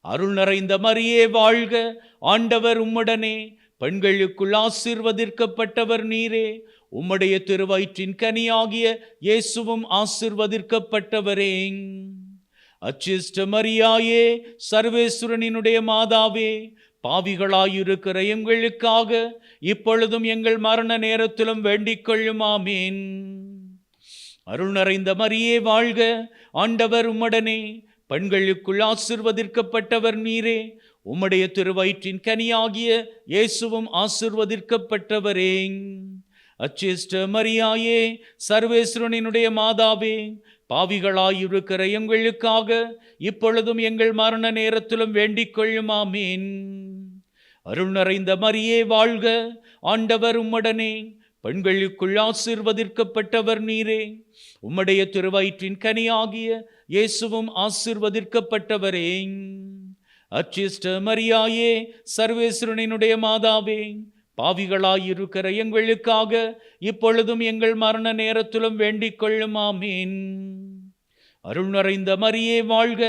அருள் நிறைந்த மரியே வாழ்க, ஆண்டவர் உம்முடனே, பெண்களுக்குள் ஆசீர்வதிக்கப்பட்டவர் நீரே. உம்முடைய திருவயிற்றின் கனியாகிய இயேசுவும் ஆசீர்வதிக்கப்பட்டவரே. அச்சிஷ்ட மரியாயே, சர்வேஸ்வரனினுடைய மாதாவே, பாவிகளாயிருக்கிற எங்களுக்காக இப்பொழுதும் எங்கள் மரண நேரத்திலும் வேண்டிக் கொள்ளும். ஆமீன். அருள் நிறைந்த மரியே வாழ்க, ஆண்டவர் உம்முடனே, பெண்களுக்குள் ஆசீர்வதிக்கப்பட்டவர் நீரே. உம்முடைய திருவயிற்றின் கனியாகிய இயேசுவும் ஆசீர்வதிக்கப்பட்டவரே. அச்சிஷ்ட மரியாயே, சர்வேஸ்வரனினுடைய மாதாவே, பாவிகளாயிருக்கிற எங்களுக்காக இப்பொழுதும் எங்கள் மரண நேரத்திலும் வேண்டிக் கொள்ளும். ஆமீன். அருள் நிறைந்த மரியே வாழ்க, ஆண்டவர் உம்முடனே, பெண்களுக்குள் ஆசீர்வதிக்கப்பட்டவர் நீரே. உம்முடைய திருவயிற்றின் கனியாகிய இயேசுவும் ஆசீர்வதிக்கப்பட்டவரே. அச்சிஷ்ட மரியாயே, சர்வேஸ்வரனினுடைய மாதாவே, பாவிகளாயிருக்கிற எங்களுக்காக இப்பொழுதும் எங்கள் மரண நேரத்திலும் வேண்டிக் கொள்ளும். ஆமீன். அருள் நிறைந்த மரியே வாழ்க,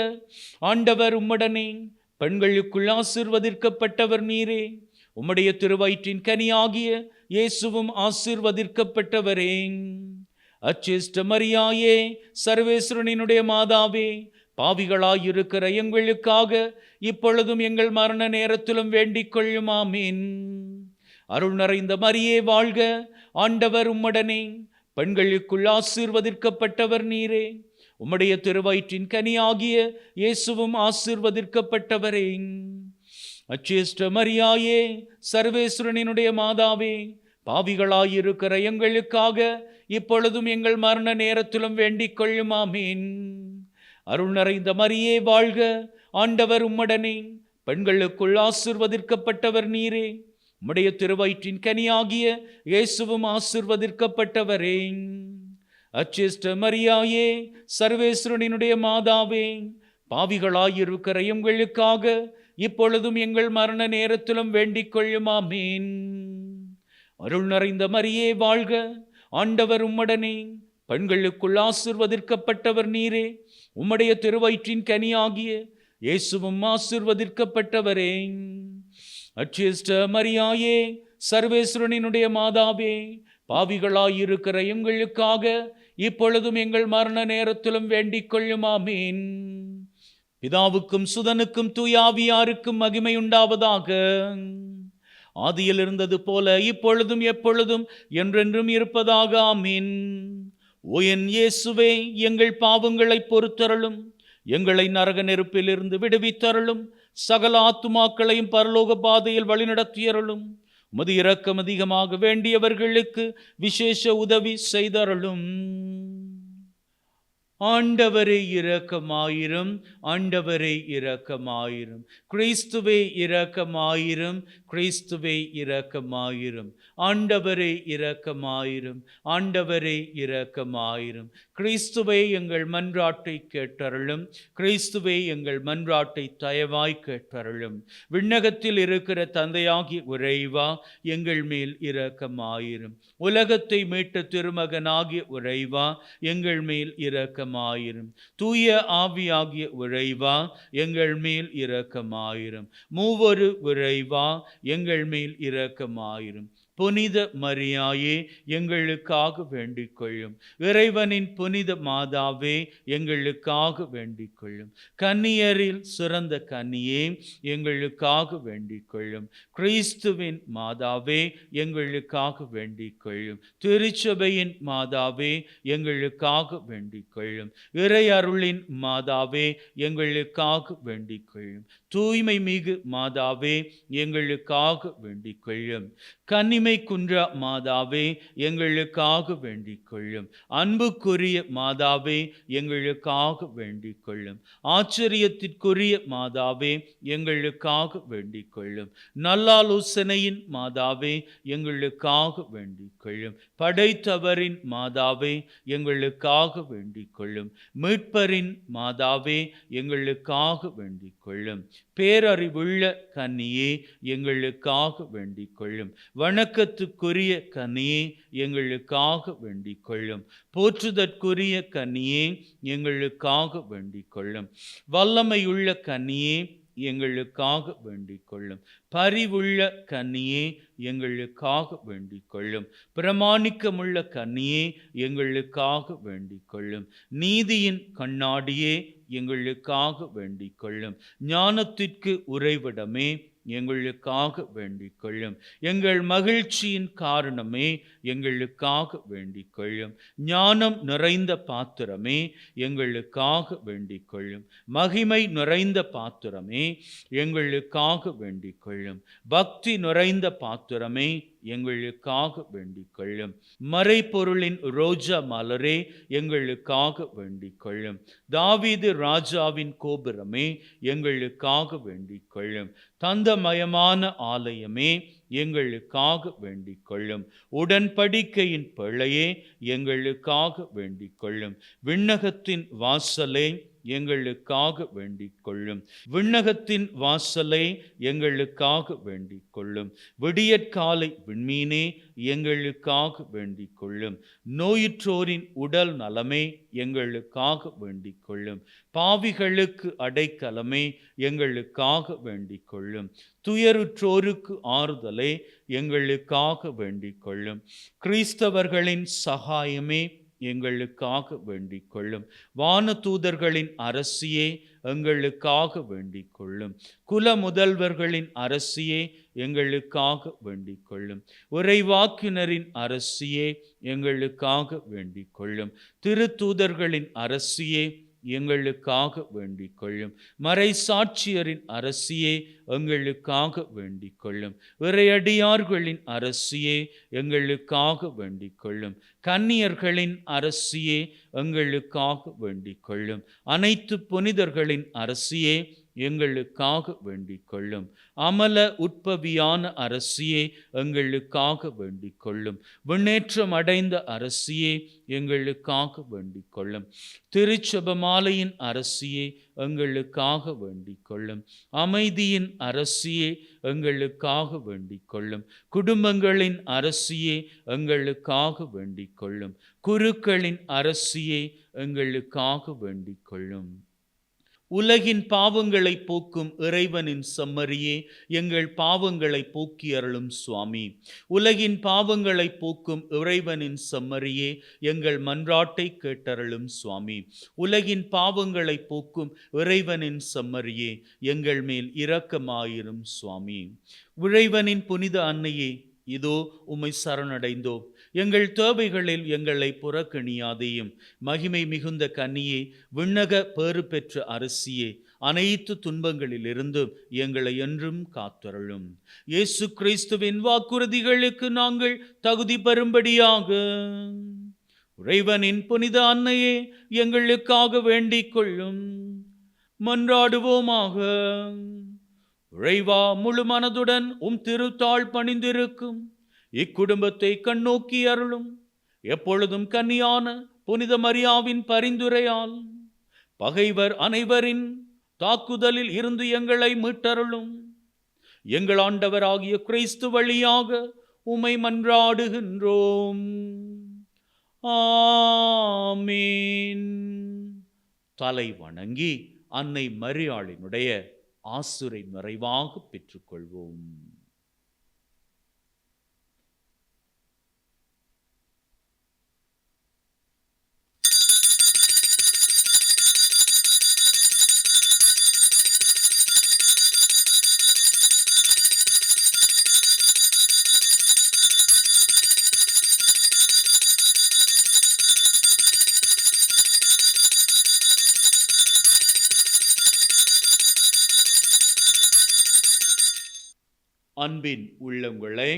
ஆண்டவர் உம்முடனே, பெண்களுக்குள் ஆசீர்வதிக்கப்பட்டவர் நீரே. உம்முடைய திருவயிற்றின் கனியாகிய இயேசுவும் ஆசீர்வதிக்கப்பட்டவரே. அச்சிஷ்ட மரியாயே, சர்வேஸ்வரனினுடைய மாதாவே, பாவிகளாயிருக்கிற எங்களுக்காக இப்பொழுதும் எங்கள் மரண நேரத்திலும் வேண்டிக் கொள்ளும். ஆமீன். அருள் நிறைந்த மரியே வாழ்க, ஆண்டவர் உம்முடனே, பெண்களுக்குள் ஆசீர்வதிக்கப்பட்டவர் நீரே. உம்முடைய திருவயிற்றின் கனியாகிய இயேசுவும் ஆசீர்வதிக்கப்பட்டவரே. அச்சேஷ்ட மரியாயே, சர்வேஸ்வரனினுடைய மாதாவே, பாவிகளாயிருக்கிற எங்களுக்காக இப்பொழுதும் எங்கள் மரண நேரத்திலும் வேண்டிக் கொள்ளும். ஆமீன். அருள் நிறைந்த மரியே வாழ்க, ஆண்டவர் உம்முடனே, பெண்களுக்குள் ஆசீர்வதிக்கப்பட்டவர் நீரே. உம்முடைய திருவயிற்றின் கனியாகிய இயேசுவும் ஆசீர்வதிக்கப்பட்டவரே. அச்சேஷ்ட மரியாயே, சர்வேஸ்வரனினுடைய மாதாவே, பாவிகளாயிருக்கிற எங்களுக்காக இப்பொழுதும் எங்கள் மரண நேரத்திலும் வேண்டிக் கொள்ளும். ஆமீன். அருள் நிறைந்த மரியே வாழ்க, ஆண்டவர் உம்முடனே, பெண்களுக்குள் ஆசீர்வதிக்கப்பட்டவர் நீரே. உம்முடைய திருவயிற்றின் கனியாகிய இயேசுவும் ஆசீர்வதிக்கப்பட்டவரே. அச்சேஷ்ட மரியாயே, சர்வேஸ்வரனினுடைய மாதாவே, பாவிகளாயிருக்கிற எங்களுக்காக இப்பொழுதும் எங்கள் மரண நேரத்திலும் வேண்டிக் கொள்ளும். ஆமீன். பிதாவுக்கும் சுதனுக்கும் தூயாவியாருக்கும் மகிமை உண்டாவதாக. ஆதியில் இருந்தது போல இப்பொழுதும் எப்பொழுதும் என்றென்றும் இருப்பதாக. ஆமீன். ஓ என் இயேசுவே, எங்கள் பாவங்களை பொறுத்தருளும், எங்களை நரக நெருப்பிலிருந்து விடுவித்தருளும், சகல ஆத்துமாக்களையும் பரலோக பாதையில் வழிநடத்தியருளும். உமது இரக்கம் அதிகமாக வேண்டியவர்களுக்கு விசேஷ உதவி செய்தருளும். ஆண்டவரே இரக்கமாயிரும், ஆண்டவரே இரக்கமாயிரும். கிறிஸ்துவே இரக்கமாயிரும், கிறிஸ்துவே இரக்கமாயிரும். ஆண்டவரே இரக்கமாயிரும், ஆண்டவரே இரக்கமாயிரும். கிறிஸ்துவே எங்கள் மன்றாட்டை கேட்டருளும், கிறிஸ்துவே எங்கள் மன்றாட்டை தயவாய் கேட்டருளும். விண்ணகத்தில் இருக்கிற தந்தையாகி உறைவா, எங்கள் மேல் இரக்கமாயிரும். உலகத்தை மீட்ட திருமகனாகிய உறைவா, எங்கள் மேல் இரக்கமாயிரும். தூய ஆவியாகிய உறைவா, எங்கள் மேல் இரக்கமாயிரும். மூவொரு உறைவா, எங்கள் மேல் இரக்கமாயிரும். புனித மரியாயே, எங்களுக்காக வேண்டிக் கொள்ளும். இறைவனின் புனித மாதாவே, எங்களுக்காக வேண்டிக் கொள்ளும். கன்னியரில் சிறந்த கன்னியே, எங்களுக்காக வேண்டிக் கொள்ளும். கிறிஸ்துவின் மாதாவே, எங்களுக்காக வேண்டிக் கொள்ளும். திருச்சபையின் மாதாவே, எங்களுக்காக வேண்டிக் கொள்ளும். இறை அருளின் மாதாவே, எங்களுக்காக வேண்டிக் கொள்ளும். தூய்மை மிகு மாதாவே, எங்களுக்காக வேண்டிக் கொள்ளும். கன்னிமை குன்ற மாதாவே, எங்களுக்காக வேண்டிக் கொள்ளும். அன்புக்குரிய மாதாவே, எங்களுக்காக வேண்டிக் கொள்ளும். ஆச்சரியத்திற்குரிய மாதாவே, எங்களுக்காக வேண்டிக் கொள்ளும். நல்லாலோசனையின் மாதாவே, எங்களுக்காக வேண்டிக் கொள்ளும். படைத்தவரின் மாதாவே, எங்களுக்காக வேண்டிக் கொள்ளும். மீட்பரின் மாதாவே, எங்களுக்காக வேண்டிக் கொள்ளும். பேரறிவுள்ள கன்னியே, எங்களுக்காக வேண்டிக் கொள்ளும். வணக்கத்துக்குரிய கன்னியே, எங்களுக்காக வேண்டிக் கொள்ளும். போற்றுதற்குரிய கன்னியே, எங்களுக்காக வேண்டிக் கொள்ளும். வல்லமையுள்ள கன்னியே, எங்களுக்காக வேண்டிக் கொள்ளும். பரிவுள்ள கன்னியே, எங்களுக்காக வேண்டிக் கொள்ளும். பிரமாணிக்கமுள்ள கன்னியே, எங்களுக்காக வேண்டிக் கொள்ளும். நீதியின் கண்ணாடியே, எங்களுக்காக வேண்டிக் கொள்ளும். ஞானத்திற்கு உறைவிடமே, எங்களுக்காக வேண்டிக் கொள்ளும். எங்கள் மகிழ்ச்சியின் காரணமே, எங்களுக்காக வேண்டிக் கொள்ளும். ஞானம் நிறைந்த பாத்திரமே, எங்களுக்காக வேண்டிக் கொள்ளும். மகிமை நிறைந்த பாத்திரமே, எங்களுக்காக வேண்டிக் கொள்ளும். பக்தி நிறைந்த பாத்திரமே, எங்களுக்காக வேண்டிக் கொள்ளும். மறைபொருளின் ரோஜா மலரே, எங்களுக்காக வேண்டிக் கொள்ளும். தாவீது ராஜாவின் கோபுரமே, எங்களுக்காக வேண்டிக் கொள்ளும். தந்தமயமான ஆலயமே, எங்களுக்காக வேண்டிக் கொள்ளும். உடன்படிக்கையின் பிள்ளையே, எங்களுக்காக வேண்டிக் கொள்ளும். விண்ணகத்தின் வாசலே, எங்களுக்காக வேண்டிக் கொள்ளும். விண்ணகத்தின் வாசலை எங்களுக்காக வேண்டிக் கொள்ளும். விடியற்காலை விண்மீனே, எங்களுக்காக வேண்டிக் கொள்ளும். நோயுற்றோரின் உடல் நலமே, எங்களுக்காக வேண்டிக் கொள்ளும். பாவிகளுக்கு அடைக்கலமே, எங்களுக்காக வேண்டிக் கொள்ளும். துயருற்றோருக்கு ஆறுதலே, எங்களுக்காக வேண்டிக் கொள்ளும். கிறிஸ்தவர்களின் சகாயமே, எங்களுக்காக வேண்டிக் கொள்ளும். வானதூதர்களின் அரசியே, எங்களுக்காக வேண்டிக் கொள்ளும். குல முதல்வர்களின் அரசியே, எங்களுக்காக வேண்டிக் கொள்ளும். உரைவாக்கினரின் அரசியே, எங்களுக்காக வேண்டிக் கொள்ளும். திருத்தூதர்களின் அரசியே, எங்களுக்காக வேண்டிக் கொள்ளும். மறைசாட்சியரின் அரசியே, எங்களுக்காக வேண்டிக் கொள்ளும். இறையடியார்களின் அரசியே, எங்களுக்காக வேண்டிக் கொள்ளும். கன்னியர்களின் அரசியே, எங்களுக்காக வேண்டிக் கொள்ளும். அனைத்து புனிதர்களின் அரசியே, எங்களுக்காக வேண்டிக் கொள்ளும். அமல உட்பவியான அரசியே, எங்களுக்காக வேண்டிக் கொள்ளும். விண்ணேற்றம் அடைந்த அரசியே, எங்களுக்காக வேண்டிக் கொள்ளும். திருச்செபமாலையின் அரசியே, எங்களுக்காக வேண்டிக் கொள்ளும். அமைதியின் அரசியே, எங்களுக்காக வேண்டிக் கொள்ளும். குடும்பங்களின் அரசியே, எங்களுக்காக வேண்டிக் கொள்ளும். குருக்களின் அரசியே, எங்களுக்காக வேண்டிக் கொள்ளும். உலகின் பாவங்களை போக்கும் இறைவனின் செம்மறியே, எங்கள் பாவங்களை போக்கி அருளும் சுவாமி. உலகின் பாவங்களை போக்கும் இறைவனின் செம்மறியே, எங்கள் மன்றாட்டை கேட்டருளும் சுவாமி. உலகின் பாவங்களை போக்கும் இறைவனின் செம்மறியே, எங்கள் மேல் இரக்கமாயிரும் சுவாமி. இறைவனின் புனித அன்னையே, இதோ உம்மை சரணடைந்தோம். எங்கள் தேவைகளில் எங்களை புறக்கணியாதேயும். மகிமை மிகுந்த கன்னியே, விண்ணக பேறு பெற்ற அரசியே, அனைத்து துன்பங்களிலிருந்தும் எங்களை என்றும் காத்தருளும். இயேசு கிறிஸ்துவின் வாக்குறுதிகளுக்கு நாங்கள் தகுதி பெறும்படியாக இறைவனின் புனித அன்னையே, எங்களுக்காக வேண்டிக் கொள்ளும். மன்றாடுவோமாக. இறைவா, முழு மனதுடன் உம் திருத்தாள் பணிந்திருக்கும் இக்குடும்பத்தை கண்ணோக்கி அருளும். எப்பொழுதும் கன்னியான புனித மரியாவின் பரிந்துரையால் பகைவர் அனைவரின் தாக்குதலில் இருந்து எங்களை மீட்டருளும். எங்கள் ஆண்டவராகிய கிறிஸ்து வழியாக உம்மை மன்றாடுகின்றோம். ஆமீன். தலை வணங்கி அன்னை மரியாளினுடைய ஆசுரை நிறைவாக பெற்றுக்கொள்வோம். அன்பின் உள்ளங்களே,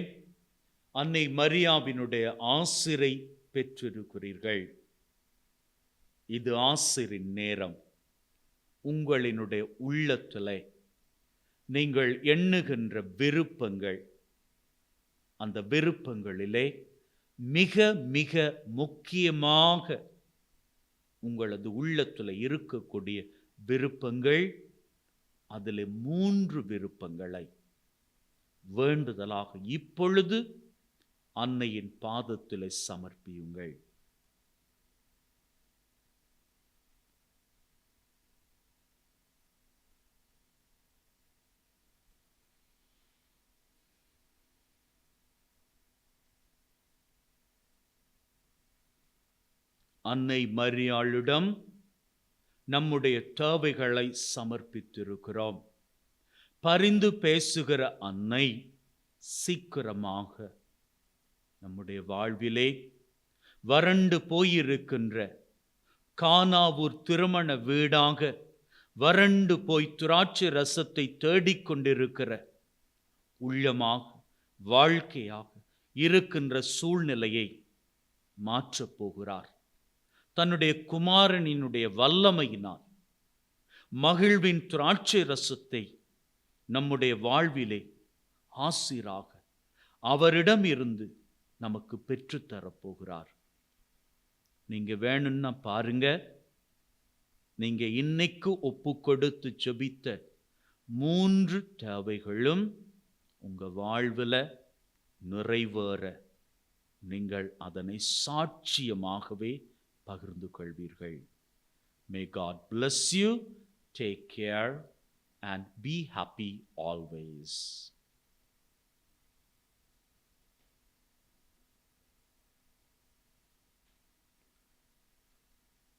அன்னை மரியாவினுடைய ஆசிரை பெற்றிருக்கிறீர்கள். இது ஆசிரின் நேரம். உங்களினுடைய உள்ளத்திலே நீங்கள் எண்ணுகின்ற விருப்பங்கள், அந்த விருப்பங்களிலே மிக மிக முக்கியமாக உங்களது உள்ளத்தில் இருக்கக்கூடிய விருப்பங்கள், அதில் 3 விருப்பங்களை வேண்டுதலாக இப்பொழுது அன்னையின் பாதத்தில் சமர்ப்பியுங்கள். அன்னை மரியாளிடம் நம்முடைய தேவைகளை சமர்ப்பித்திருக்கிறோம். பரிந்து பேசுகிற அன்னை சீக்கிரமாக நம்முடைய வாழ்விலே வறண்டு போயிருக்கின்ற கானாவூர் திருமண வீடாக வறண்டு போய் திராட்சை ரசத்தை தேடிக்கொண்டிருக்கிற உள்ளமாக வாழ்க்கையாக இருக்கின்ற சூழ்நிலையை மாற்றப் போகிறார். தன்னுடைய குமாரனினுடைய வல்லமையினால் மகிழ்வின் திராட்சை ரசத்தை நம்முடைய வாழ்விலே ஆசிராக அவரிடம் இருந்து நமக்கு பெற்றுத்தரப்போகிறார். நீங்க வேணும்னா பாருங்க, நீங்க இன்னைக்கு ஒப்பு கொடுத்து ஜெபித்த 3 தேவைகளும் உங்க வாழ்வில் நிறைவேற நீங்கள் அதனை சாட்சியமாகவே பகிர்ந்து கொள்வீர்கள். May God bless you. Take care and be happy always.